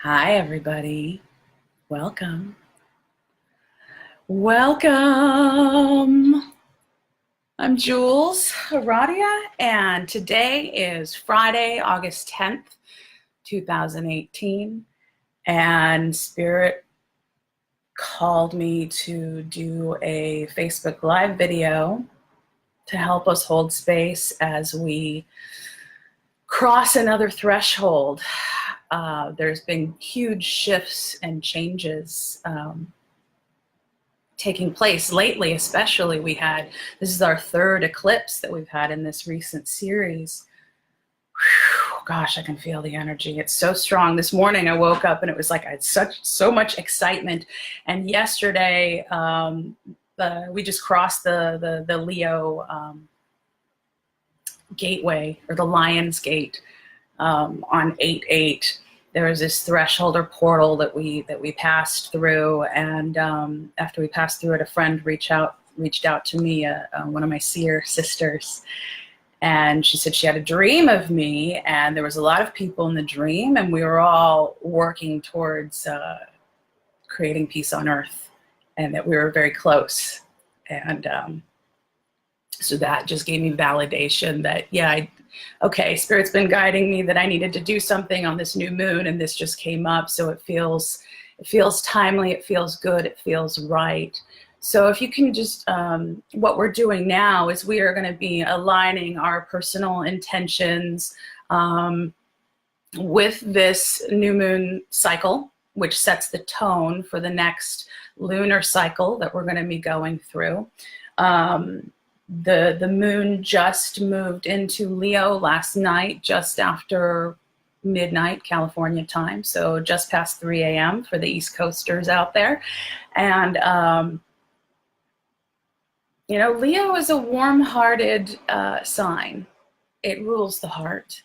Hi, everybody. Welcome. Welcome. I'm Jules Haradia, and today is Friday, August 10th, 2018, and Spirit called me to do a Facebook Live video to help us hold space as we cross another threshold. There's been huge shifts and changes taking place lately, especially. This is our third eclipse that we've had in this recent series. Whew, gosh, I can feel the energy. It's so strong. This morning I woke up and it was like I had so much excitement. And yesterday we just crossed the Leo gateway, or the Lion's Gate, on 8/8. There was this threshold or portal that we passed through, and after we passed through it, a friend reached out to me, one of my seer sisters, and she said she had a dream of me, and there was a lot of people in the dream, and we were all working towards creating peace on Earth, and that we were very close. And so that just gave me validation that, yeah, okay, Spirit's been guiding me that I needed to do something on this new moon, and this just came up. So it feels timely, it feels good, it feels right. So if you can just, what we're doing now is we are going to be aligning our personal intentions with this new moon cycle, which sets the tone for the next lunar cycle that we're going to be going through. The moon just moved into Leo last night, just after midnight California time, so just past 3 a.m. for the East Coasters out there. And you know, Leo is a warm-hearted sign. It rules the heart.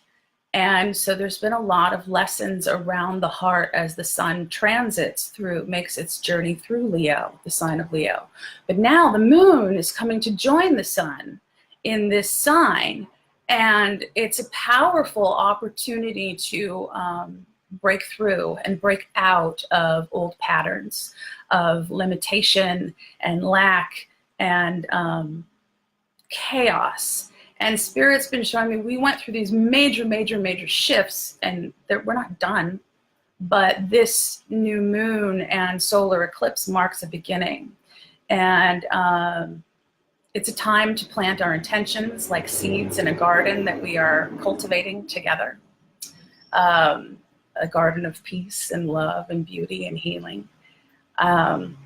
And so there's been a lot of lessons around the heart as the sun transits through, makes its journey through Leo, the sign of Leo. But now the moon is coming to join the sun in this sign. And it's a powerful opportunity to break through and break out of old patterns of limitation and lack and chaos. And Spirit's been showing me, we went through these major shifts, and we're not done, but this new moon and solar eclipse marks a beginning. And it's a time to plant our intentions like seeds in a garden that we are cultivating together. A garden of peace and love and beauty and healing. And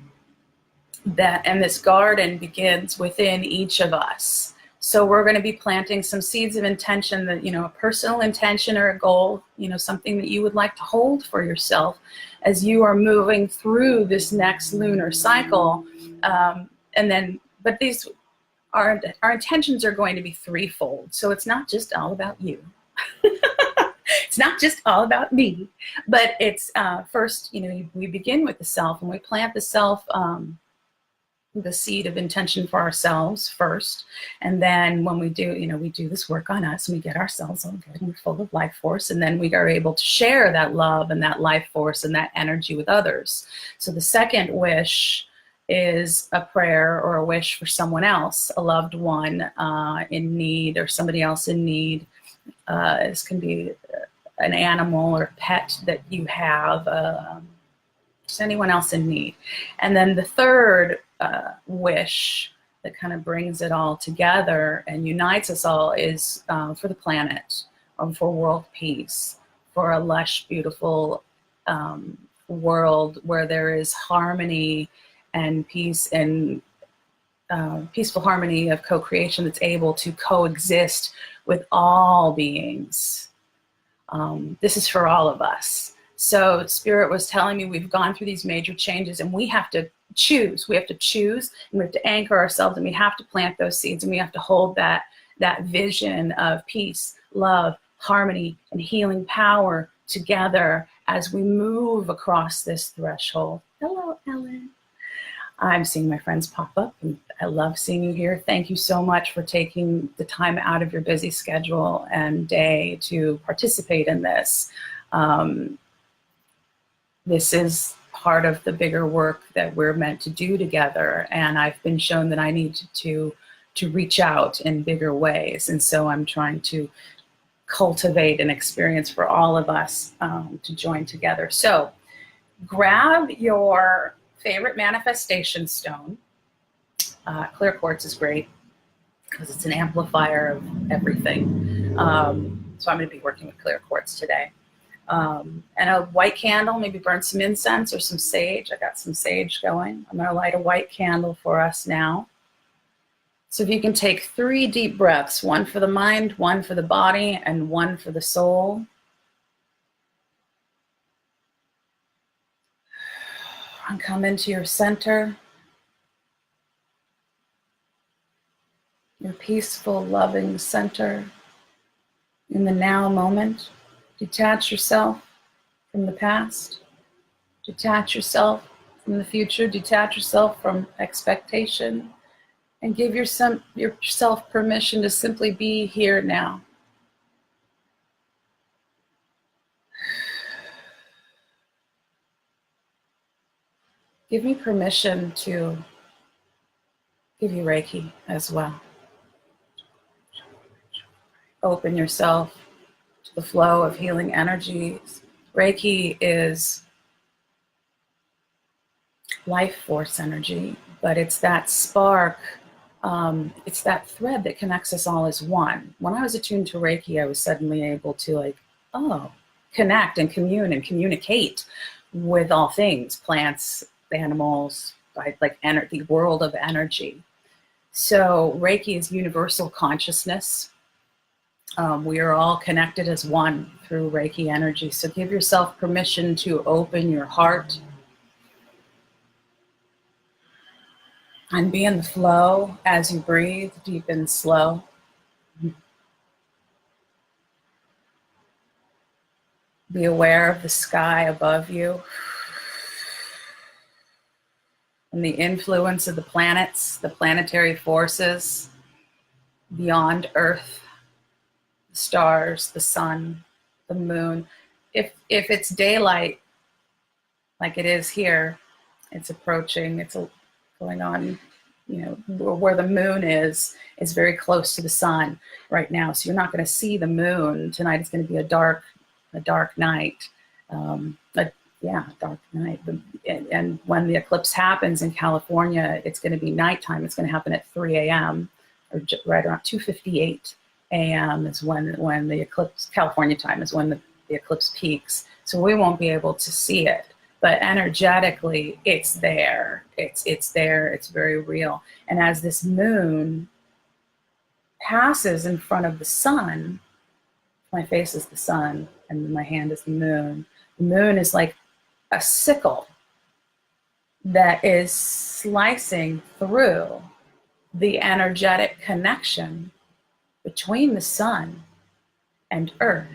this garden begins within each of us. So we're going to be planting some seeds of intention that, you know, a personal intention or a goal, you know, something that you would like to hold for yourself as you are moving through this next lunar cycle. But our intentions are going to be threefold. So it's not just all about you. It's not just all about me, but it's first, you know, we begin with the self, and we plant the self, the seed of intention for ourselves first. And then when we do, you know, we do this work on us and we get ourselves all good and we're full of life force. And then we are able to share that love and that life force and that energy with others. So the second wish is a prayer or a wish for someone else, a loved one in need, or somebody else in need. This can be an animal or pet that you have, just anyone else in need. And then the third wish that kind of brings it all together and unites us all is for the planet, for world peace, for a lush, beautiful world where there is harmony and peace and peaceful harmony of co-creation that's able to coexist with all beings. This is for all of us. So Spirit was telling me we've gone through these major changes, and we have to choose. We have to choose, and we have to anchor ourselves, and we have to plant those seeds, and we have to hold that vision of peace, love, harmony, and healing power together as we move across this threshold. Hello, Ellen. I'm seeing my friends pop up, and I love seeing you here. Thank you so much for taking the time out of your busy schedule and day to participate in this. this is part of the bigger work that we're meant to do together. And I've been shown that I need to reach out in bigger ways. And so I'm trying to cultivate an experience for all of us to join together. So grab your favorite manifestation stone. Clear quartz is great because it's an amplifier of everything. So I'm going to be working with clear quartz today. And a white candle, maybe burn some incense or some sage. I got some sage going. I'm going to light a white candle for us now. So if you can take 3 deep breaths, 1 for the mind, 1 for the body, and 1 for the soul. And come into your center, your peaceful, loving center in the now moment. Detach yourself from the past. Detach yourself from the future. Detach yourself from expectation. And give yourself permission to simply be here now. Give me permission to give you Reiki as well. Open yourself to the flow of healing energies. Reiki is life force energy, but it's that spark, it's that thread that connects us all as one. When I was attuned to Reiki, I was suddenly able to connect and commune and communicate with all things, plants, animals, the world of energy. So Reiki is universal consciousness. We are all connected as one through Reiki energy. So give yourself permission to open your heart and be in the flow as you breathe deep and slow. Be aware of the sky above you and the influence of the planets, the planetary forces beyond Earth, the stars, the sun, the moon. If it's daylight, like it is here, it's approaching, going on, where the moon is very close to the sun right now. So you're not going to see the moon tonight. It's going to be a dark night. Dark night. And when the eclipse happens in California, it's going to be nighttime. It's going to happen at 3 a.m. or right around 2:58 a.m. is when the eclipse, California time, is when the eclipse peaks. So we won't be able to see it. But energetically, it's there. It's there. It's very real. And as this moon passes in front of the sun, my face is the sun and my hand is the moon. The moon is like a sickle that is slicing through the energetic connection between the sun and Earth.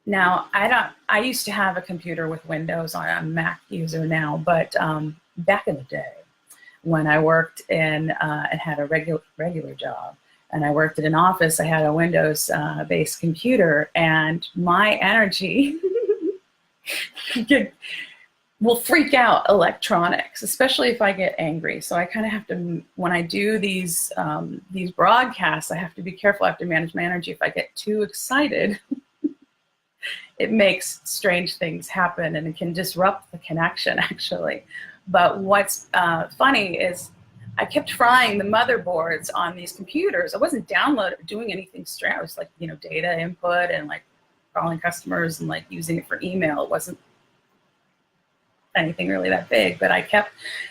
Now, I used to have a computer with Windows on. I'm a Mac user now, but back in the day when I worked and had a regular job, and I worked at an office, I had a Windows-based computer, and my energy will freak out electronics, especially if I get angry. So I kind of have to, when I do these broadcasts, I have to be careful. I have to manage my energy. If I get too excited, it makes strange things happen and it can disrupt the connection, actually. But what's funny is I kept trying the motherboards on these computers. I wasn't doing anything strange. I was like, data input and like calling customers and like using it for email. It wasn't anything really that big, but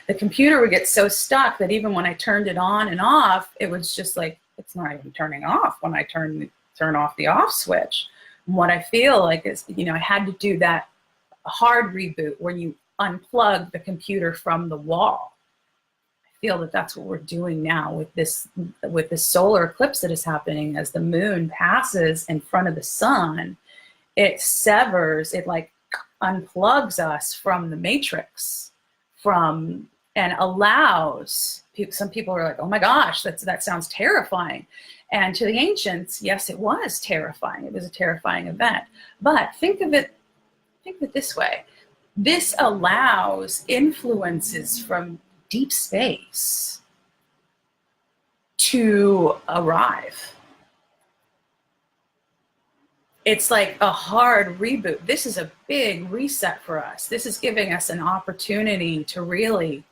the computer would get so stuck that even when I turned it on and off, it was just like, it's not even turning off when I turn off the off switch. And what I feel like is, I had to do that hard reboot where you unplug the computer from the wall. I feel that that's what we're doing now with this solar eclipse that is happening. As the moon passes in front of the sun, it severs, it like unplugs us from the matrix, and allows people. Some people are like, oh my gosh, that sounds terrifying. And to the ancients, yes, it was terrifying. It was a terrifying event. But think of it think of it this way. This allows influences from deep space to arrive. It's like a hard reboot. This is a big reset for us. This is giving us an opportunity to really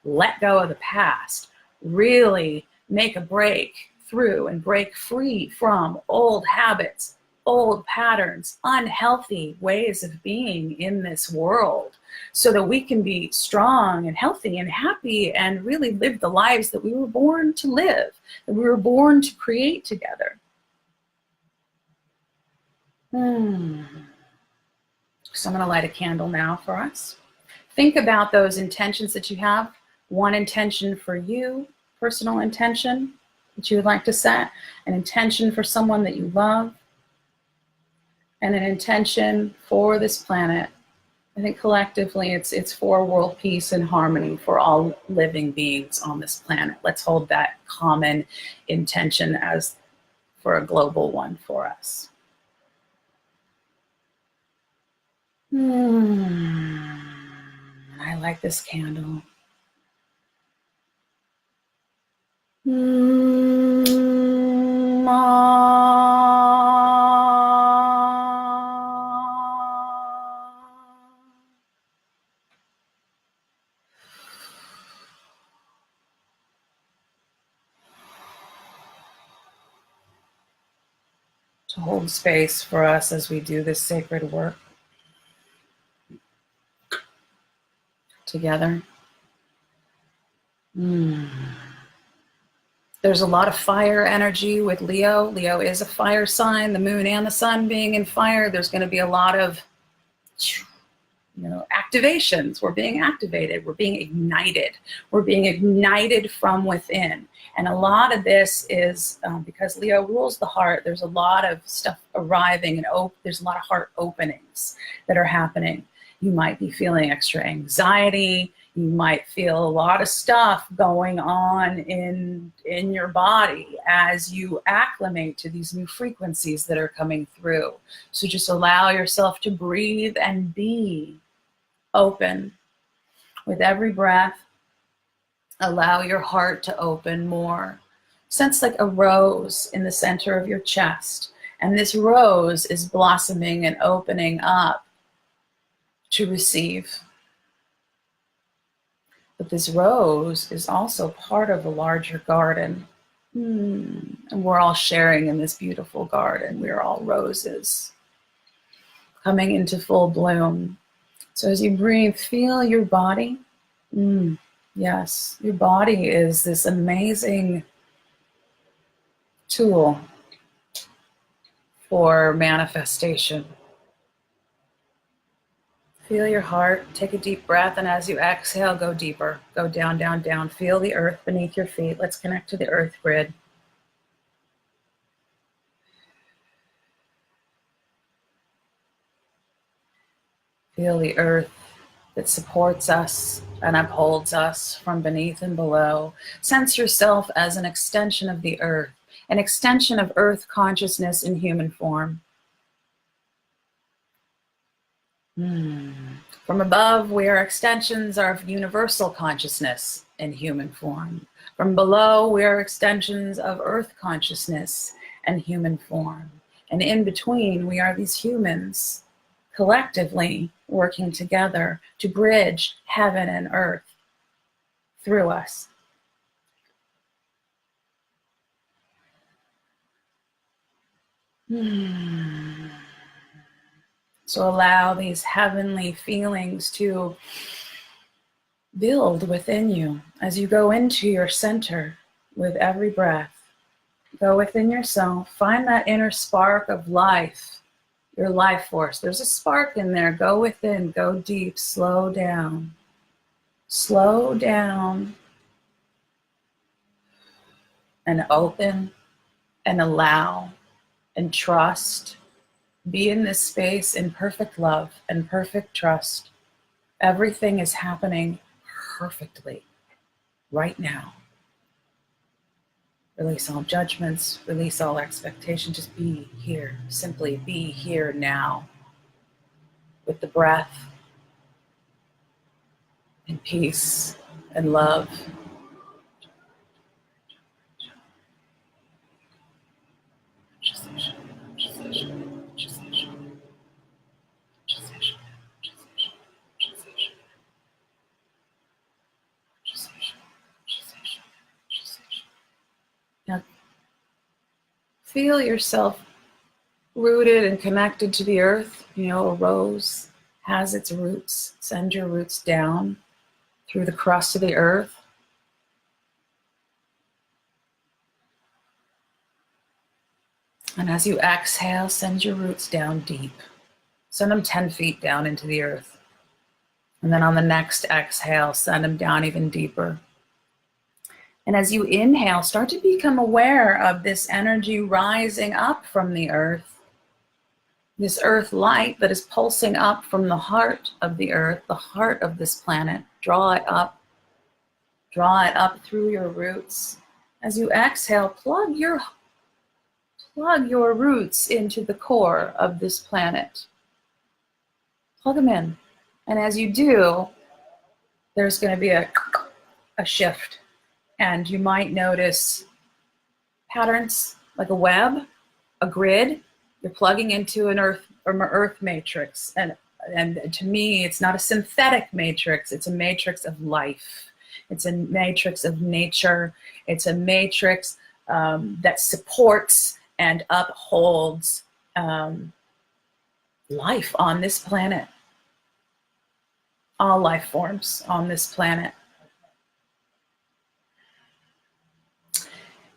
let go of the past, really make a break through and break free from old habits, old patterns, unhealthy ways of being in this world, so that we can be strong and healthy and happy and really live the lives that we were born to live, that we were born to create together. So I'm going to light a candle now for us. Think about those intentions that you have. One intention for you, personal intention that you would like to set, an intention for someone that you love, and an intention for this planet. I think collectively it's for world peace and harmony for all living beings on this planet. Let's hold that common intention as for a global one for us. I like this candle. To hold space for us as we do this sacred work together. There's a lot of fire energy with Leo. Leo is a fire sign, the moon and the sun being in fire. There's going to be a lot of, activations. We're being activated. We're being ignited. We're being ignited from within. And a lot of this is because Leo rules the heart. There's a lot of stuff arriving and there's a lot of heart openings that are happening. You might be feeling extra anxiety. You might feel a lot of stuff going on in your body as you acclimate to these new frequencies that are coming through. So just allow yourself to breathe and be open. With every breath, allow your heart to open more. Sense like a rose in the center of your chest. And this rose is blossoming and opening up to receive. But this rose is also part of a larger garden. And we're all sharing in this beautiful garden. We're all roses coming into full bloom. So as you breathe, feel your body. Yes, your body is this amazing tool for manifestation. Feel your heart, take a deep breath, and as you exhale, go deeper. Go down, down, down. Feel the earth beneath your feet. Let's connect to the earth grid. Feel the earth that supports us and upholds us from beneath and below. Sense yourself as an extension of the earth, an extension of earth consciousness in human form. From above, we are extensions of universal consciousness in human form. From below, we are extensions of earth consciousness and human form. And in between, we are these humans collectively working together to bridge heaven and earth through us. So allow these heavenly feelings to build within you as you go into your center with every breath. Go within yourself, find that inner spark of life, your life force. There's a spark in there. Go within, go deep, slow down. Slow down and open and allow and trust. Be in this space in perfect love and perfect trust. Everything is happening perfectly right now. Release all judgments, release all expectation. Just be here, simply be here now. with the breath and peace and love. Now, feel yourself rooted and connected to the earth. You know, a rose has its roots. Send your roots down through the crust of the earth. And as you exhale, send your roots down deep. Send them 10 feet down into the earth. And then on the next exhale, send them down even deeper. And as you inhale, start to become aware of this energy rising up from the earth. This earth light that is pulsing up from the heart of the earth, the heart of this planet. Draw it up through your roots. As you exhale, plug your roots into the core of this planet. Plug them in. And as you do, there's going to be a shift. And you might notice patterns like a web, a grid. You're plugging into an earth matrix. And to me, it's not a synthetic matrix. It's a matrix of life. It's a matrix of nature. It's a matrix that supports and upholds life on this planet. All life forms on this planet.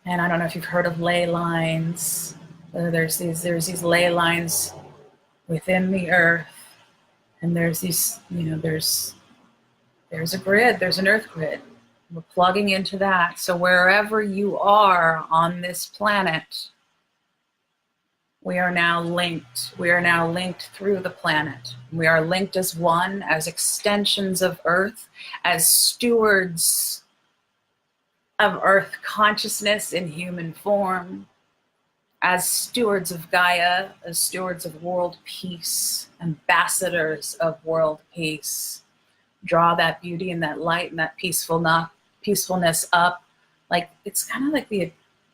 And I don't know if you've heard of ley lines. There's these ley lines within the earth, and there's these, there's a grid, there's an earth grid. We're plugging into that. So wherever you are on this planet, we are now linked. We are now linked through the planet. We are linked as one, as extensions of Earth, as stewards of Earth consciousness in human form, as stewards of Gaia, as stewards of world peace, ambassadors of world peace. Draw that beauty and that light and that peacefulness up. Like, it's kind of like the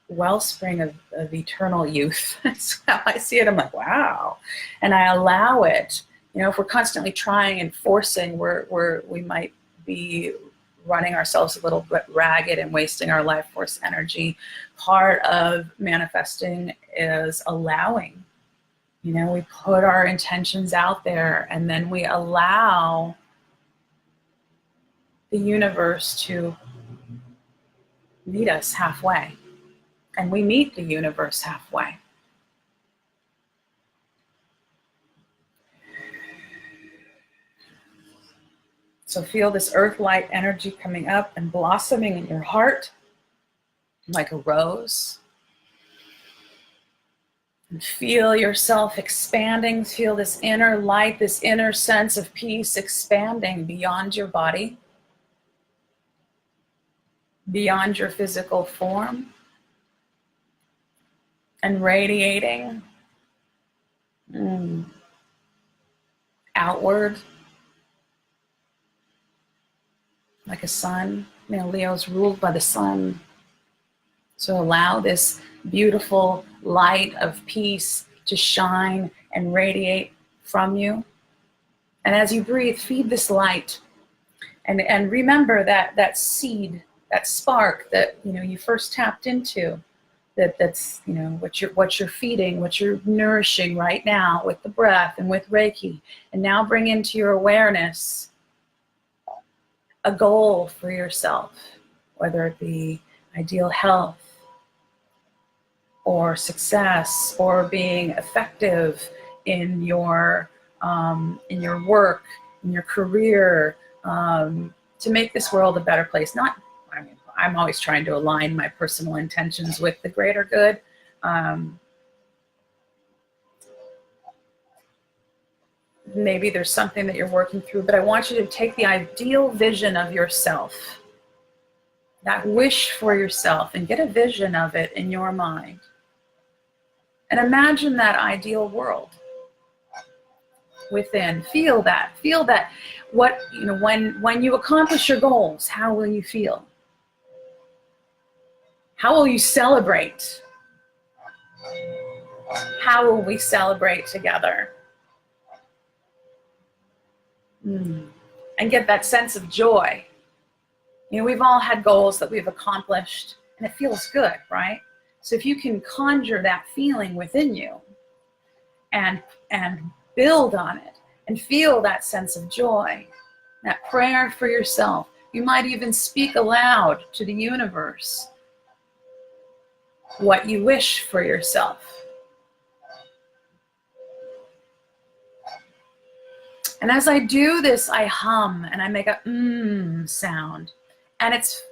wellspring of eternal youth. That's how I see it. I'm like, wow. And I allow it. If we're constantly trying and forcing, we might be running ourselves a little bit ragged and wasting our life force energy. Part of manifesting is allowing. We put our intentions out there, and then we allow the universe to meet us halfway. And we meet the universe halfway. So feel this earth light energy coming up and blossoming in your heart like a rose. And feel yourself expanding. Feel this inner light, this inner sense of peace expanding beyond your body, beyond your physical form, and radiating outward like a sun. Leo's ruled by the sun. So allow this beautiful light of peace to shine and radiate from you. And as you breathe, feed this light. And remember that seed, that spark that you first tapped into. That's what you're feeding, what you're nourishing right now with the breath and with Reiki. And now bring into your awareness a goal for yourself, whether it be ideal health or success or being effective in your work, in your career, to make this world a better place. I'm always trying to align my personal intentions with the greater good. Maybe there's something that you're working through, but I want you to take the ideal vision of yourself, that wish for yourself, and get a vision of it in your mind. And imagine that ideal world. within. Feel that. Feel that. What, when you accomplish your goals, how will you feel? How will you celebrate? How will we celebrate together? And get that sense of joy. We've all had goals that we've accomplished, and it feels good, right? So if you can conjure that feeling within you and build on it and feel that sense of joy, that prayer for yourself, you might even speak aloud to the universe what you wish for yourself. And as I do this, I hum and I make a sound. And it's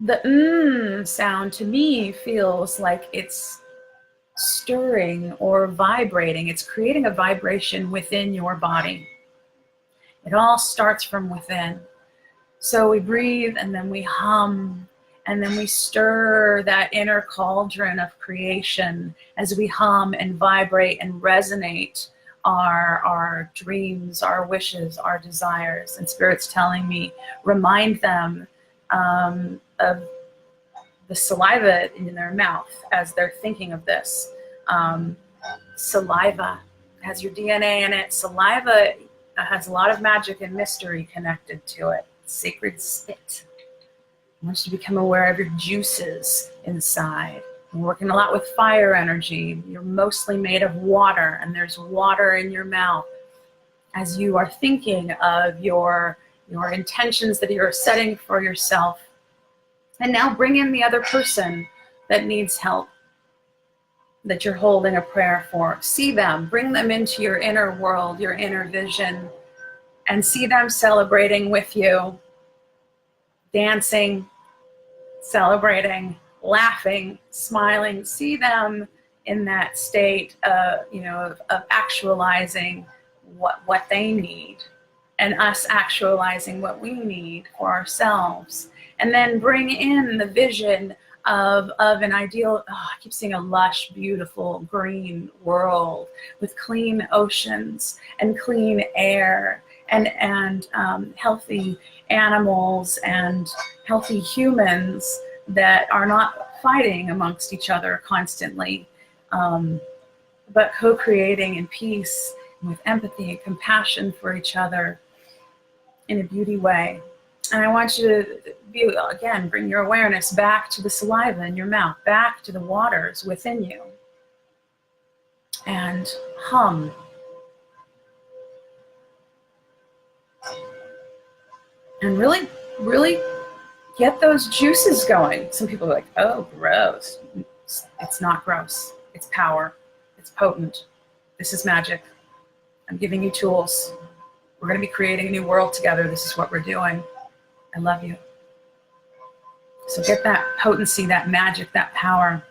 the sound to me feels like it's stirring or vibrating. It's creating a vibration within your body. It all starts from within. So we breathe and then we hum and then we stir that inner cauldron of creation as we hum and vibrate and resonate our dreams, our wishes, our desires. And Spirit's telling me, remind them of the saliva in their mouth as they're thinking of this. Saliva has your DNA in it. Saliva has a lot of magic and mystery connected to it. Sacred spit. I want you to become aware of your juices inside. We're working a lot with fire energy. You're mostly made of water, and there's water in your mouth as you are thinking of your intentions that you're setting for yourself. And now bring in the other person that needs help, that you're holding a prayer for. See them, bring them into your inner world, your inner vision, and see them celebrating with you, dancing, celebrating, laughing, smiling. See them in that state of actualizing what they need, and us actualizing what we need for ourselves. And then bring in the vision of an ideal, I keep seeing a lush, beautiful green world with clean oceans and clean air and healthy animals and healthy humans that are not fighting amongst each other constantly, but co-creating in peace and with empathy and compassion for each other in a beauty way. And I want you to bring your awareness back to the saliva in your mouth, back to the waters within you, and hum. And really, really get those juices going. Some people are like, oh, gross. It's not gross. It's power. It's potent. This is magic. I'm giving you tools. We're going to be creating a new world together. This is what we're doing. I love you. So get that potency, that magic, that power.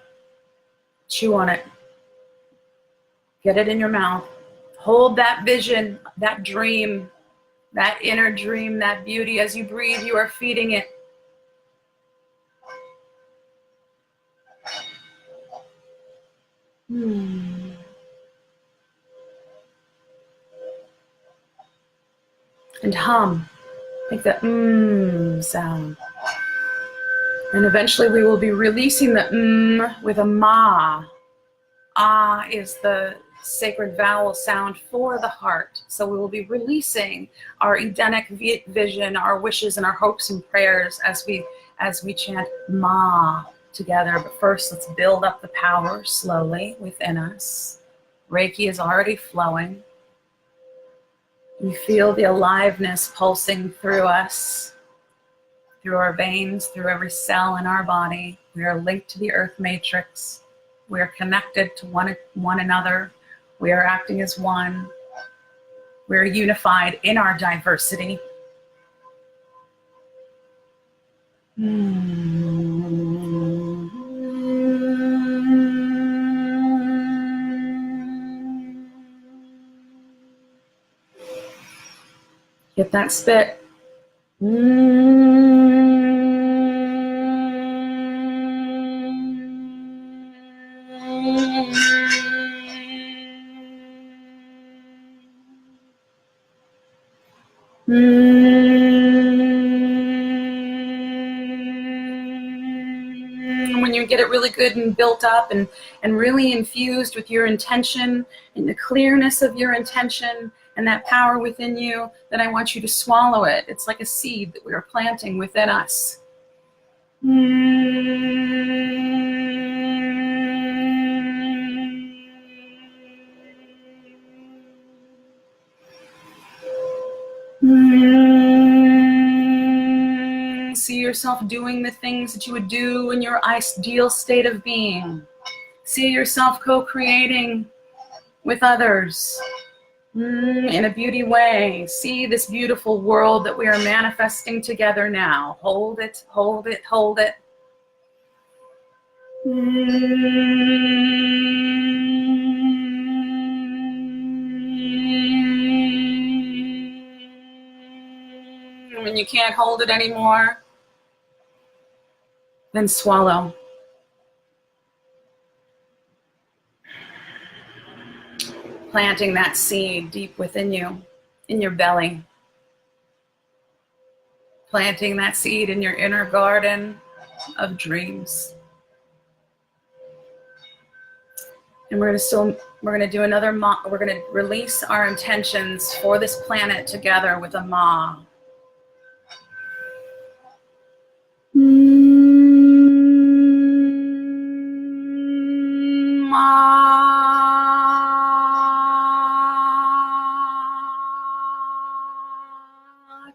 Chew on it. Get it in your mouth. Hold that vision, that dream, that inner dream, that beauty. As you breathe, you are feeding it. And hum. Make the sound. And eventually we will be releasing the with a ma. Ah is the sacred vowel sound for the heart. So we will be releasing our Edenic vision, our wishes and our hopes and prayers as we chant ma together. But first, let's build up the power slowly within us. Reiki is already flowing. You feel the aliveness pulsing through us, through our veins, through every cell in our body. We are linked to the earth matrix. We are connected to one another. We are acting as one. We are unified in our diversity. Get that spit. When you get it really good and built up and really infused with your intention and the clearness of your intention and that power within you, then I want you to swallow it. It's like a seed that we are planting within us. See yourself doing the things that you would do in your ideal state of being. See yourself co-creating with others in a beauty way. See this beautiful world that we are manifesting together now. Hold it, hold it, hold it. When you can't hold it anymore, then swallow. Planting that seed deep within you, in your belly. Planting that seed in your inner garden of dreams. And we're going to do another ma. We're going to release our intentions for this planet together with a ma.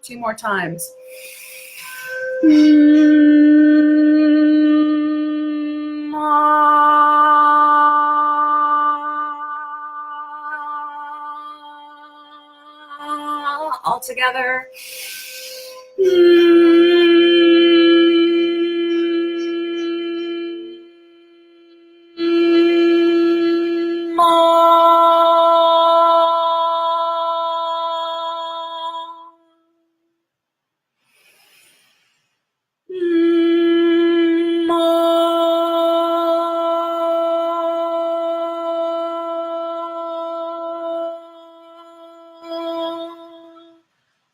Two more times. All together.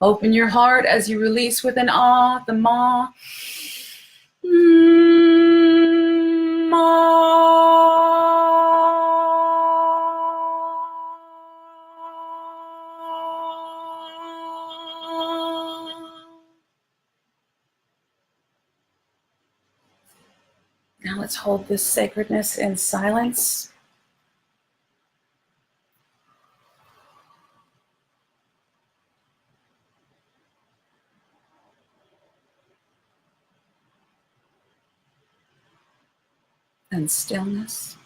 Open your heart as you release with an ah, the ma. Ma. Now let's hold this sacredness in silence. And stillness.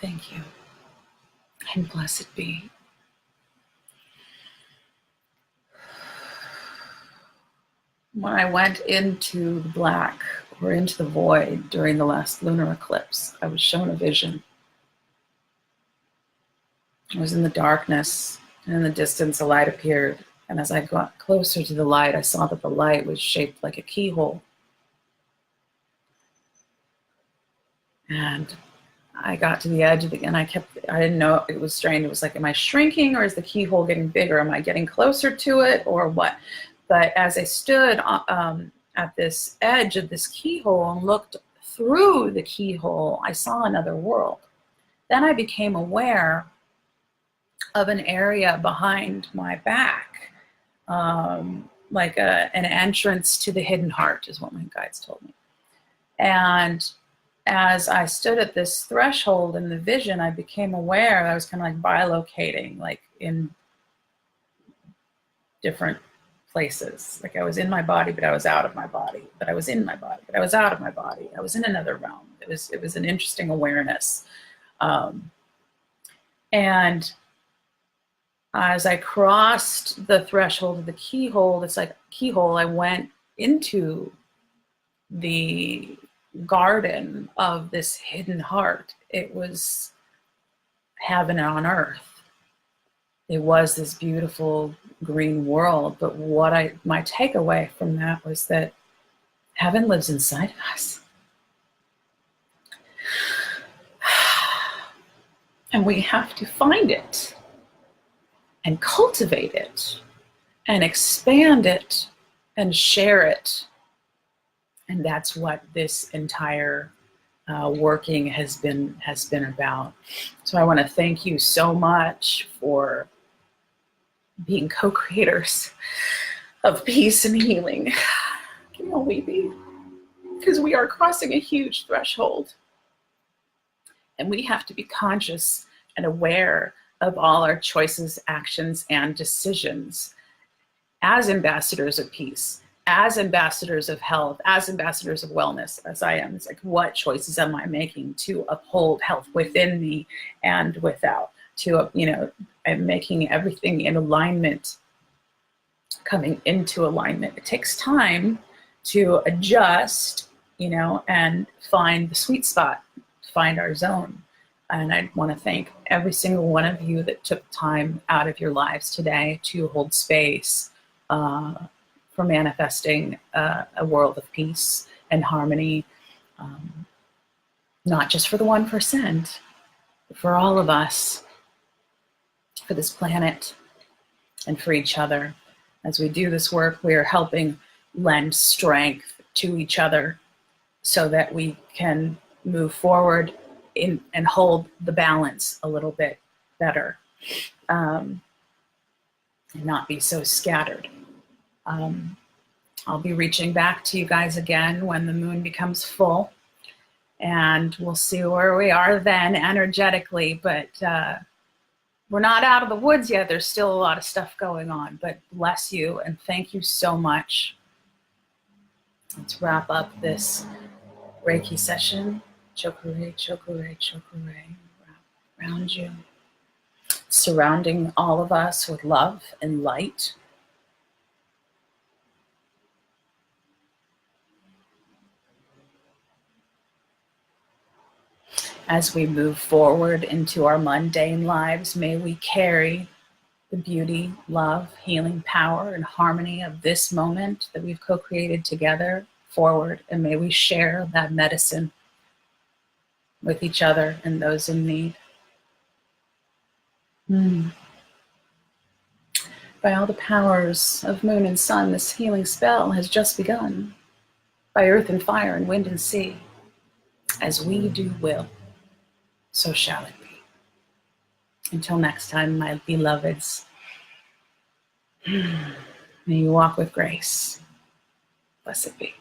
Thank you. And blessed be. When I went into the black or into the void during the last lunar eclipse, I was shown a vision. I was in the darkness, and in the distance a light appeared. And as I got closer to the light, I saw that the light was shaped like a keyhole. And I got to the edge of and I didn't know, it was strange. It was like, am I shrinking or is the keyhole getting bigger? Am I getting closer to it or what? But as I stood at this edge of this keyhole and looked through the keyhole, I saw another world. Then I became aware of an area behind my back, like an entrance to the hidden heart is what my guides told me. And as I stood at this threshold in the vision, I became aware that I was kind of like bilocating, like in different places. Like I was in my body, but I was out of my body. But I was in my body, but I was out of my body. I was in another realm. It was an interesting awareness. And as I crossed the threshold of the keyhole, it's like keyhole, I went into the garden of this hidden heart. It was heaven on earth. It was this beautiful green world, but my takeaway from that was that heaven lives inside of us. And we have to find it and cultivate it and expand it and share it. And that's what this entire working has been about. So I want to thank you so much for being co-creators of peace and healing. Give me a weepy, because we are crossing a huge threshold. And we have to be conscious and aware of all our choices, actions, and decisions as ambassadors of peace, as ambassadors of health, as ambassadors of wellness, as I am. It's like, what choices am I making to uphold health within me and without? I'm making everything in alignment, coming into alignment. It takes time to adjust, and find the sweet spot, find our zone. And I want to thank every single one of you that took time out of your lives today to hold space for manifesting a world of peace and harmony, not just for the 1%, but for all of us, for this planet, and for each other. As we do this work, we are helping lend strength to each other so that we can move forward and hold the balance a little bit better, and not be so scattered. I'll be reaching back to you guys again when the moon becomes full, and we'll see where we are then energetically, but we're not out of the woods yet. There's still a lot of stuff going on, but bless you and thank you so much. Let's wrap up this Reiki session. Chokure, chokure, chokure, wrap around you, surrounding all of us with love and light. As we move forward into our mundane lives, may we carry the beauty, love, healing power, and harmony of this moment that we've co-created together forward, and may we share that medicine with each other and those in need. By all the powers of moon and sun, this healing spell has just begun. By earth and fire and wind and sea, as we do will, so shall it be. Until next time, my beloveds, may you walk with grace. Blessed be.